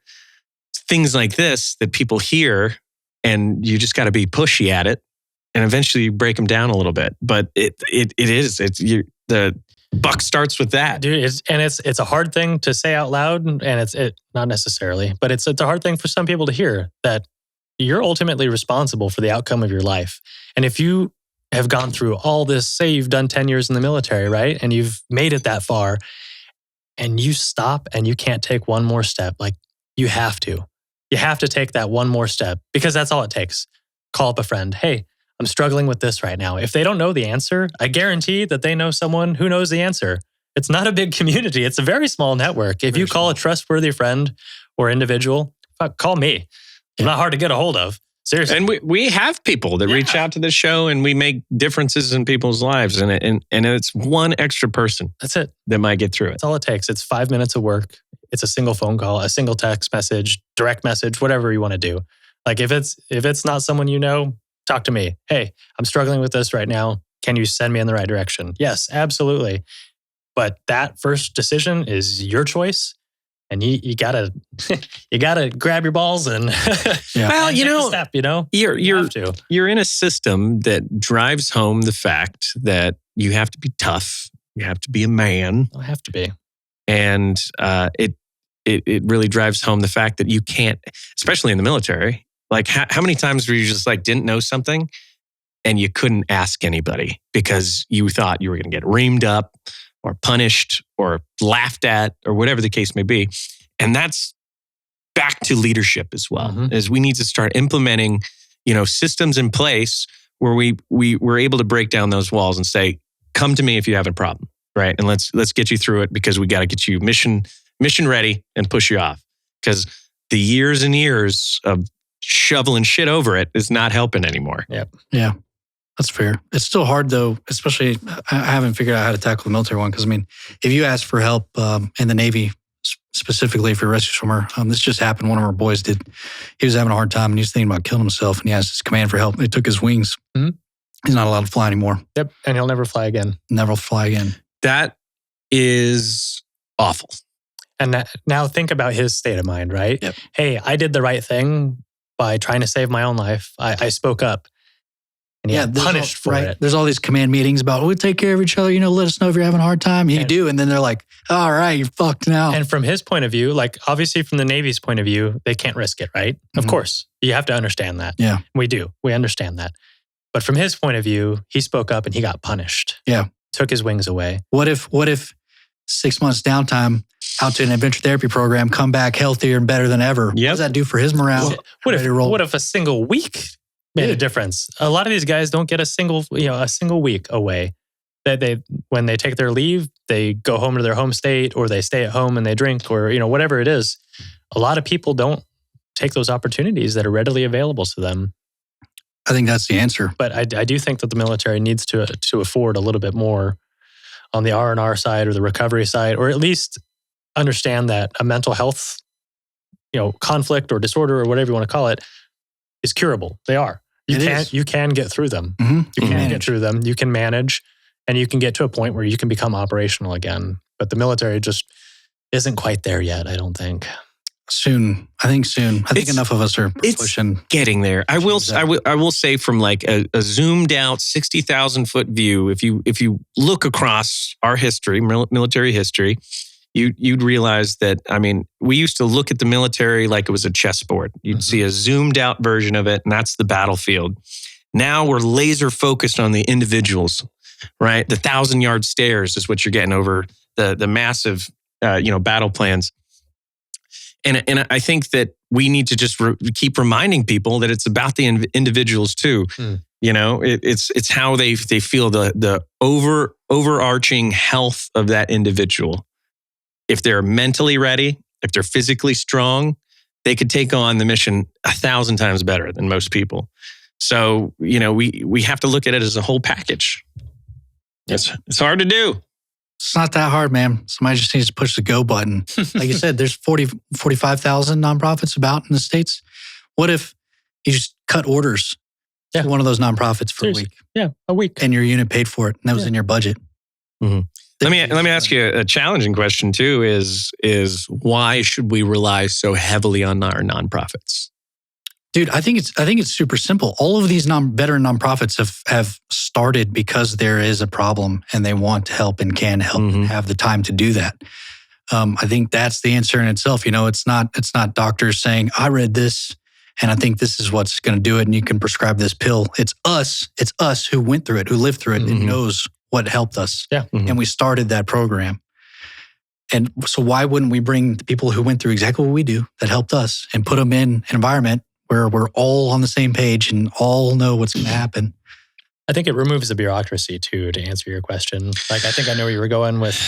things like this that people hear, and you just got to be pushy at it, and eventually you break them down a little bit. But the buck starts with that, dude. It's a hard thing to say out loud, and it's not necessarily, but it's a hard thing for some people to hear, that you're ultimately responsible for the outcome of your life. And if you have gone through all this, say you've done 10 years in the military, right? And you've made it that far, and you stop and you can't take one more step, like you have to. You have to take that one more step, because that's all it takes. Call up a friend. Hey, I'm struggling with this right now. If they don't know the answer, I guarantee that they know someone who knows the answer. It's not a big community. It's a very small network. If you call a trustworthy friend or individual, call me. I'm not hard to get a hold of. Seriously. And we have people that reach out to the show, and we make differences in people's lives. And it's one extra person. That's it. That might get through it. That's all it takes. It's 5 minutes of work. It's a single phone call, a single text message, direct message, whatever you want to do. Like if it's not someone you know, talk to me. Hey, I'm struggling with this right now. Can you send me in the right direction? Yes, absolutely. But that first decision is your choice. And you gotta grab your balls and well, and take the step, you're in a system that drives home the fact that you have to be tough, you have to be a man. I have to be, and it really drives home the fact that you can't, especially in the military. Like how many times were you just like didn't know something and you couldn't ask anybody because you thought you were going to get reamed up or punished or laughed at or whatever the case may be. And that's back to leadership as well, is we need to start implementing, systems in place where we're able to break down those walls and say, come to me if you have a problem, right? And let's get you through it, because we got to get you mission ready and push you off. Because the years and years of shoveling shit over it is not helping anymore. Yep. Yeah. That's fair. It's still hard though, especially I haven't figured out how to tackle the military one. Because if you ask for help in the Navy, specifically if you're a rescue swimmer, this just happened. One of our boys did. He was having a hard time and he was thinking about killing himself, and he asked his command for help. They took his wings. He's not allowed to fly anymore. Yep, and he'll never fly again. Never fly again. That is awful. And now think about his state of mind, right? Yep. Hey, I did the right thing by trying to save my own life. I spoke up. And he got punished for it. There's all these command meetings about, we take care of each other, let us know if you're having a hard time. You do. And then they're like, all right, you're fucked now. And from his point of view, like obviously from the Navy's point of view, they can't risk it, right? Of course. You have to understand that. Yeah. We do. We understand that. But from his point of view, he spoke up and he got punished. Yeah. Took his wings away. What if 6 months downtime, out to an adventure therapy program, come back healthier and better than ever? What does that do for his morale? What if a single week made a difference? A lot of these guys don't get a single week away. When they take their leave, they go home to their home state, or they stay at home and they drink, or whatever it is. A lot of people don't take those opportunities that are readily available to them. I think that's the answer. But I do think that the military needs to afford a little bit more on the R&R side or the recovery side, or at least understand that a mental health, conflict or disorder or whatever you want to call it, is curable. They are. You can get through them. You can get through them. You can manage, and you can get to a point where you can become operational again. But the military just isn't quite there yet, I don't think. Soon. I think enough of us are pushing. Getting there. I will say from like a zoomed out 60,000 foot view, if you look across our history, military history, you'd realize that, we used to look at the military like it was a chessboard. You'd see a zoomed out version of it, and that's the battlefield. Now we're laser focused on the individuals, right? The 1,000-yard stairs is what you're getting over the massive, battle plans. And I think that we need to just keep reminding people that it's about the individuals too. It's how they feel the overarching health of that individual. If they're mentally ready, if they're physically strong, they could take on the mission 1,000 times better than most people. So, we have to look at it as a whole package. It's hard to do. It's not that hard, man. Somebody just needs to push the go button. Like you said, there's 45,000 nonprofits about in the States. What if you just cut orders to one of those nonprofits for Seriously. a week? Yeah, a week. And your unit paid for it, and that was in your budget. Mm-hmm. Let me ask you a challenging question too. Is why should we rely so heavily on our nonprofits? Dude, I think it's super simple. All of these veteran nonprofits have started because there is a problem and they want to help and can help and have the time to do that. I think that's the answer in itself. It's not doctors saying, I read this and I think this is what's going to do it and you can prescribe this pill. It's us who went through it, who lived through it and knows what helped us. Yeah. And we started that program. And so why wouldn't we bring the people who went through exactly what we do that helped us and put them in an environment where we're all on the same page and all know what's going to happen? I think it removes the bureaucracy too, to answer your question. Like, I think I know where you were going with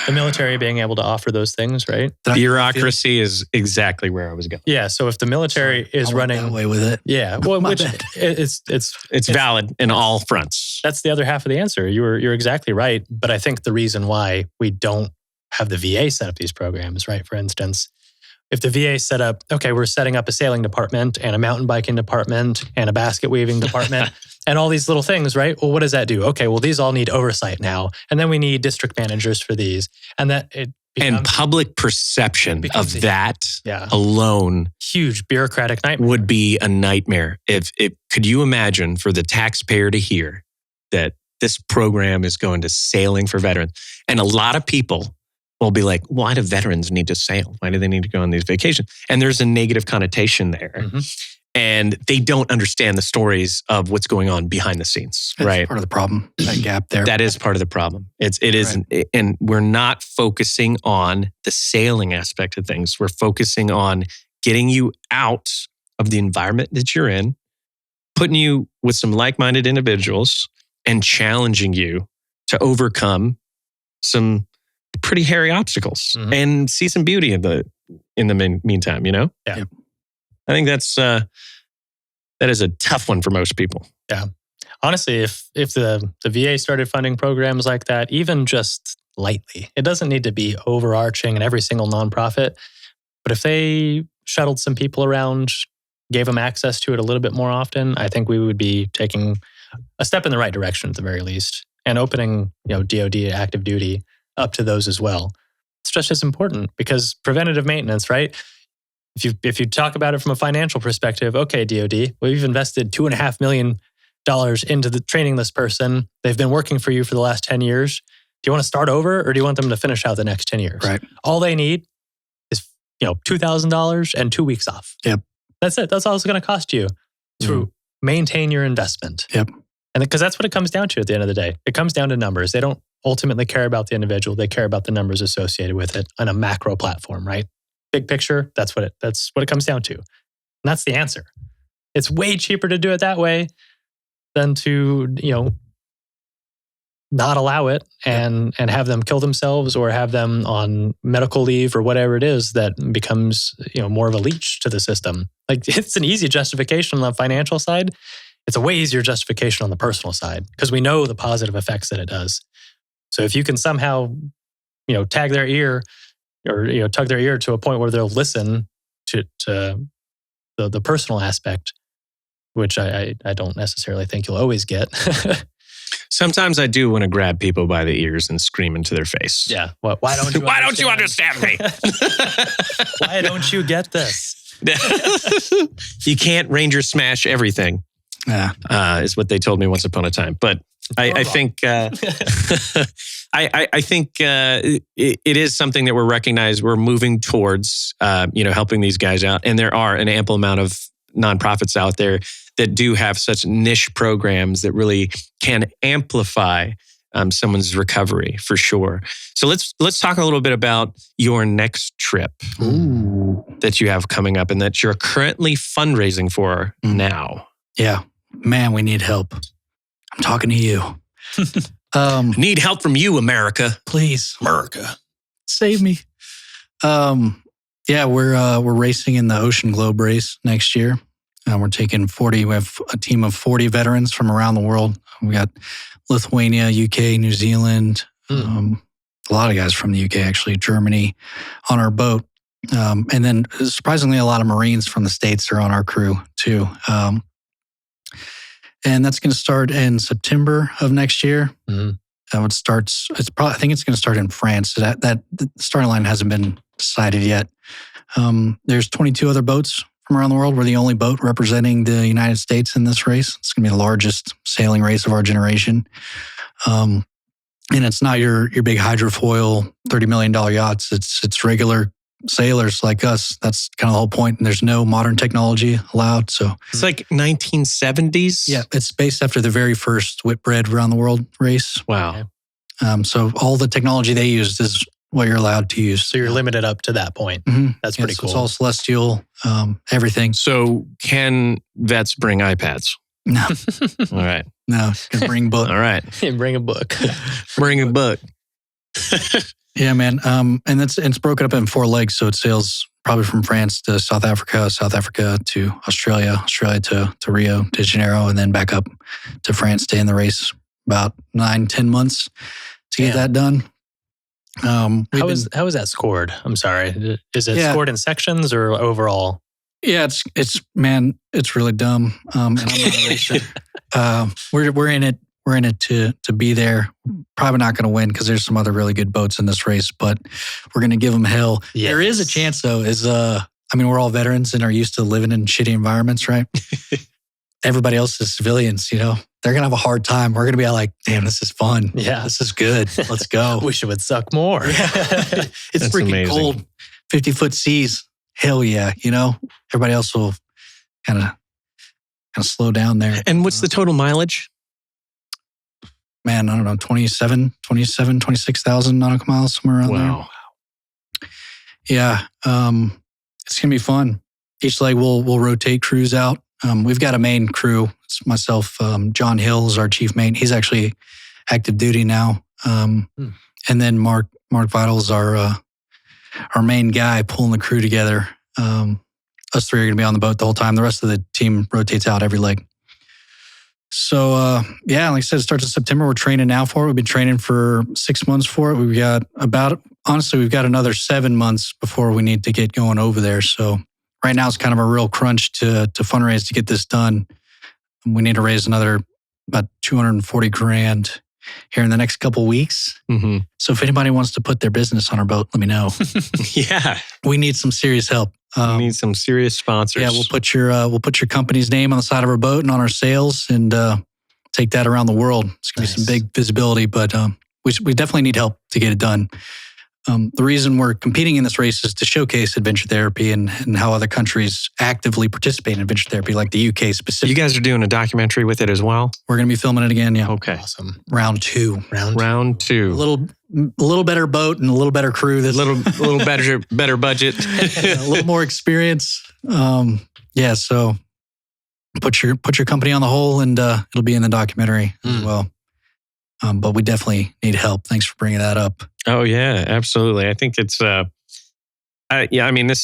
the military being able to offer those things, right? Bureaucracy is exactly where I was going. Yeah. So if the military is running that way with it, well, which it's valid in all fronts. That's the other half of the answer. You're exactly right. But I think the reason why we don't have the VA set up these programs, right? For instance, if the VA set up, okay, we're setting up a sailing department and a mountain biking department and a basket weaving department and all these little things, right? Well, what does that do? Okay, well, these all need oversight now. And then we need district managers for these. And that it becomes, and public perception of that alone huge bureaucratic nightmare would be a nightmare. If could you imagine for the taxpayer to hear that this program is going to sailing for veterans? And a lot of people will be like, why do veterans need to sail? Why do they need to go on these vacations? And there's a negative connotation there. And they don't understand the stories of what's going on behind the scenes, that's right? part of the problem, that gap there. That is part of the problem. It is, and we're not focusing on the sailing aspect of things. We're focusing on getting you out of the environment that you're in, putting you with some like-minded individuals, and challenging you to overcome some pretty hairy obstacles and see some beauty in the meantime, Yeah. I think that is a tough one for most people. Yeah. Honestly, if the VA started funding programs like that, even just lightly, it doesn't need to be overarching in every single nonprofit, but if they shuttled some people around, gave them access to it a little bit more often, I think we would be taking a step in the right direction at the very least, and opening, DoD active duty up to those as well. It's just as important because preventative maintenance, right? If you talk about it from a financial perspective, okay, DoD, we've invested $2.5 million into the training this person. They've been working for you for the last 10 years. Do you want to start over or do you want them to finish out the next 10 years? Right. All they need is, $2,000 and 2 weeks off. Yep. That's it. That's all it's going to cost you to maintain your investment. Yep. And because that's what it comes down to at the end of the day. It comes down to numbers. They don't ultimately care about the individual. They care about the numbers associated with it on a macro platform, right? Big picture, that's what it comes down to. And that's the answer. It's way cheaper to do it that way than to, not allow it and have them kill themselves or have them on medical leave or whatever it is that becomes, more of a leech to the system. Like, it's an easy justification on the financial side. It's a way easier justification on the personal side because we know the positive effects that it does. So if you can somehow, tag their ear or, tug their ear to a point where they'll listen to the personal aspect, which I don't necessarily think you'll always get. Sometimes I do want to grab people by the ears and scream into their face. Yeah. Why don't you Why don't you understand me? Why don't you get this? You can't Ranger smash everything. Yeah. Is what they told me once upon a time. But I think I think it is something that we're moving towards, helping these guys out. And there are an ample amount of nonprofits out there that do have such niche programs that really can amplify someone's recovery for sure. So let's talk a little bit about your next trip that you have coming up and that you're currently fundraising for now. Yeah. Man, we need help. I'm talking to you. Need help from you, America. Please. America. Save me. Yeah, we're racing in the Ocean Globe race next year. We're taking 40. We have a team of 40 veterans from around the world. We got Lithuania, UK, New Zealand, a lot of guys from the UK, actually, Germany, on our boat. And then surprisingly, a lot of Marines from the States are on our crew too. And that's going to start in September of next year. Mm-hmm. It starts. I think it's going to start in France. So that the starting line hasn't been decided yet. There's 22 other boats from around the world. We're the only boat representing the United States in this race. It's going to be the largest sailing race of our generation. And it's not your big hydrofoil $30 million yachts. It's regular sailors like us. That's kind of the whole point. And there's no modern technology allowed. So It's like 1970s? yeah, it's based after the very first Whitbread around the world race. Wow. So all the technology they used is what you're allowed to use. So you're limited up to that point. Mhm. That's pretty So cool. it's all celestial, everything. So can vets bring iPads? No, All right. no, you can bring book. All right. Bring a book. Bring a book. Yeah, man. And it's broken up in 4 legs. So it sails probably from France to South Africa to Australia, Australia to Rio de Janeiro, and then back up to France, stay in the race about 9-10 months to get that done. How is that scored? I'm sorry. Is it scored in sections or overall? Yeah, it's really dumb. And I'm not a racer. We're in it. We're in it to be there. Probably not going to win because there's some other really good boats in this race, but we're going to give them hell. Yes. There is a chance though. We're all veterans and are used to living in shitty environments, right? Everybody else is civilians. They're going to have a hard time. We're going to be like, damn, this is fun. Yeah, This is good. Let's go. Wish it would suck more. It's That's freaking amazing. cold. 50-foot seas. Hell yeah. Everybody else will kind of slow down there. And what's the total mileage? Man, I don't know, 26,000 nautical miles, somewhere around there. Wow. Yeah. It's going to be fun. Each leg we'll rotate crews out. We've got a main crew. It's myself, John Hill is our chief mate. He's actually active duty now. And then Mark Vital is our main guy pulling the crew together. Us 3 are going to be on the boat the whole time. The rest of the team rotates out every leg. So, like I said, it starts in September. We're training now for it. We've been training for 6 months for it. We've got we've got another 7 months before we need to get going over there. So right now it's kind of a real crunch to fundraise to get this done. We need to raise another about $240,000 here in the next couple weeks. Mm-hmm. So if anybody wants to put their business on our boat, let me know. Yeah. We need some serious help. We need some serious sponsors. Yeah, we'll put your company's name on the side of our boat and on our sails, and take that around the world. It's going to be some big visibility, but we definitely need help to get it done. The reason we're competing in this race is to showcase adventure therapy and how other countries actively participate in adventure therapy, like the UK specifically. You guys are doing a documentary with it as well? We're going to be filming it again. Yeah. Okay. Awesome. Round 2. Round 2. A little better boat and a little better crew. A little better budget. A little more experience. So put your company on the hole, and it'll be in the documentary as well. But we definitely need help. Thanks for bringing that up. Oh yeah, absolutely. I think it's this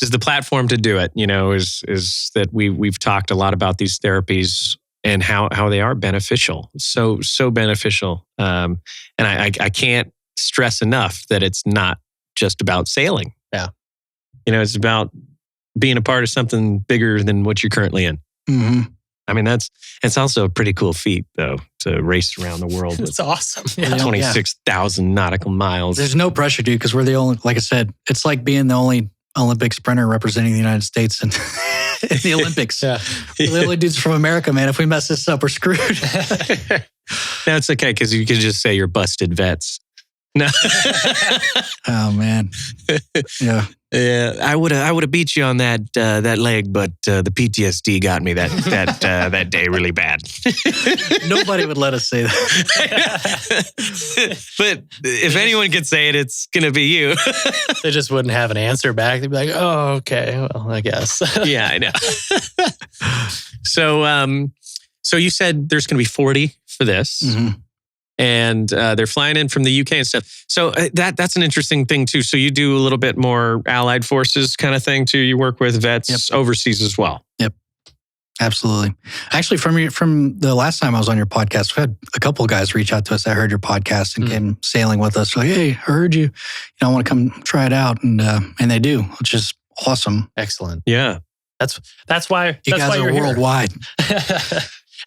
is the platform to do it. Is that we've talked a lot about these therapies and how they are beneficial, so beneficial. And I can't stress enough that it's not just about sailing. Yeah, it's about being a part of something bigger than what you're currently in. Mm-hmm. I mean, it's also a pretty cool feat, though, to race around the world with it's awesome. Yeah. 26,000 nautical miles. There's no pressure, dude, because we're the only, like I said, it's like being the only Olympic sprinter representing the United States in the Olympics. Yeah. We're the only dudes from America, man. If we mess this up, we're screwed. No, it's okay, because you could just say you're busted vets. No. Oh, man. Yeah. Yeah, I would have beat you on that leg, but the PTSD got me that day really bad. Nobody would let us say that. But if anyone could say it, it's gonna be you. They just wouldn't have an answer back. They'd be like, "Oh, okay, well, I guess." Yeah, I know. So you said there's gonna be 40 for this. Mm-hmm. And they're flying in from the UK and stuff. So that's an interesting thing too. So you do a little bit more allied forces kind of thing too. You work with vets overseas as well. Yep, absolutely. Actually, from the last time I was on your podcast, we had a couple of guys reach out to us that heard your podcast and came sailing with us. Like, hey, I heard you. I want to come try it out, and they do, which is awesome. Excellent. Yeah. That's why You guys you're are here. worldwide.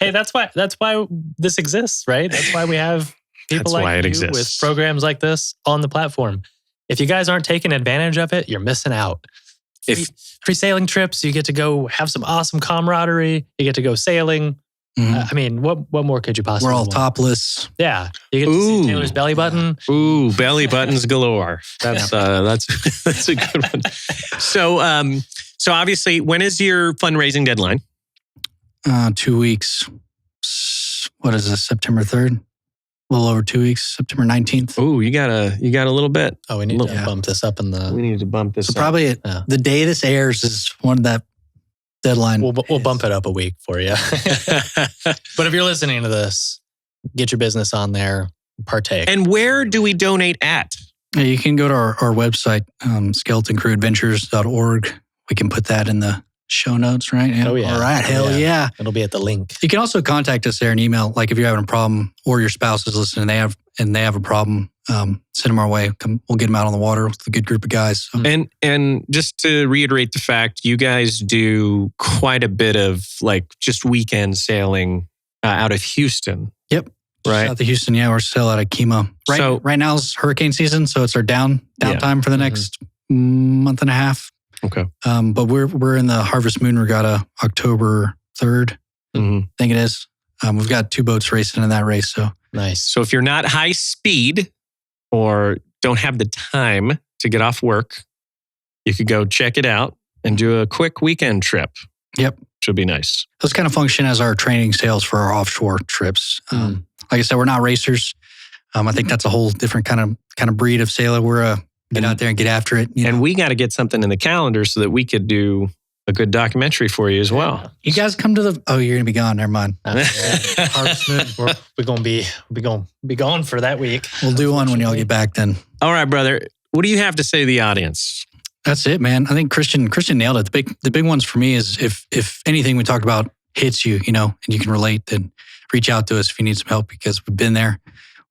Hey, that's why this exists, right? That's why we have people That's why like it you exists. with programs like this on the platform. If you guys aren't taking advantage of it, you're missing out. Free sailing trips, you get to go have some awesome camaraderie. You get to go sailing. Mhm. I mean, what more could you possibly We're all want? topless. Yeah, you get to see Taylor's belly button. Ooh, belly buttons galore. That's that's a good one. So obviously, when is your fundraising deadline? 2 weeks. What is this? September 3rd? A little over 2 weeks. September 19th. Oh, you got a little bit. Oh, we need to Yeah. bump this up in the. We need to bump this So up. probably the day this airs is one that deadline. We'll bump it up a week for you. But if you're listening to this, get your business on there, partake. And where do we donate at? Yeah, you can go to our website, skeletoncrewadventures.org. We can put that in the show notes, right? Oh, yeah. All right. Oh, Hell yeah. It'll be at the link. You can also contact us there and email, like if you're having a problem or your spouse is listening and they have a problem, send them our way. We'll get them out on the water with a good group of guys. So, And just to reiterate the fact, you guys do quite a bit of like just weekend sailing out of Houston. Yep. Right. South of Houston, yeah, we're still out of Kima. Right now is hurricane season, so it's our downtime for the next month and a half. Okay. But we're in the Harvest Moon Regatta October 3rd, Mm-hmm. I think it is. We've got 2 boats racing in that race. So Nice. So if you're not high speed or don't have the time to get off work, you could go check it out and do a quick weekend trip. Yep. Which would be nice. those kind of function as our training sails for our offshore trips. Like I said, we're not racers. I think that's a whole different kind of breed of sailor. We're get out there and get after it. And we got to get something in the calendar so that we could do a good documentary for you as well. You guys come to the. Oh, you're gonna be gone. Never mind. Harvest Moon. We're gonna be gone for that week. We'll do one when y'all get back. Then All right, brother. What do you have to say to the audience? that's it, man. I think Christian nailed it. The big ones for me is if anything we talked about hits you, and you can relate, then reach out to us if you need some help because we've been there.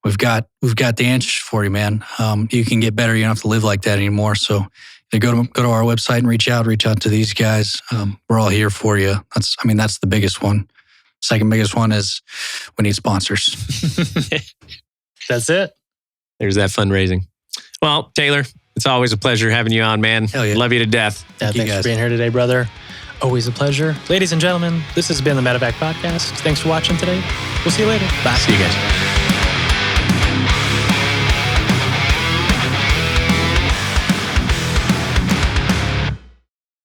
We've got the answers for you, man. You can get better. You don't have to live like that anymore. So go to our website and reach out to these guys. We're all here for you. That's the biggest one. Second biggest one is we need sponsors. That's it. There's that fundraising. Well, Taylor, it's always a pleasure having you on, man. Hell yeah. Love you to death. Yeah, Thank you, thanks guys. for being here today, brother. Always a pleasure. Ladies and gentlemen, this has been the MedEvac Podcast. Thanks for watching today. We'll see you later. Bye. See you guys.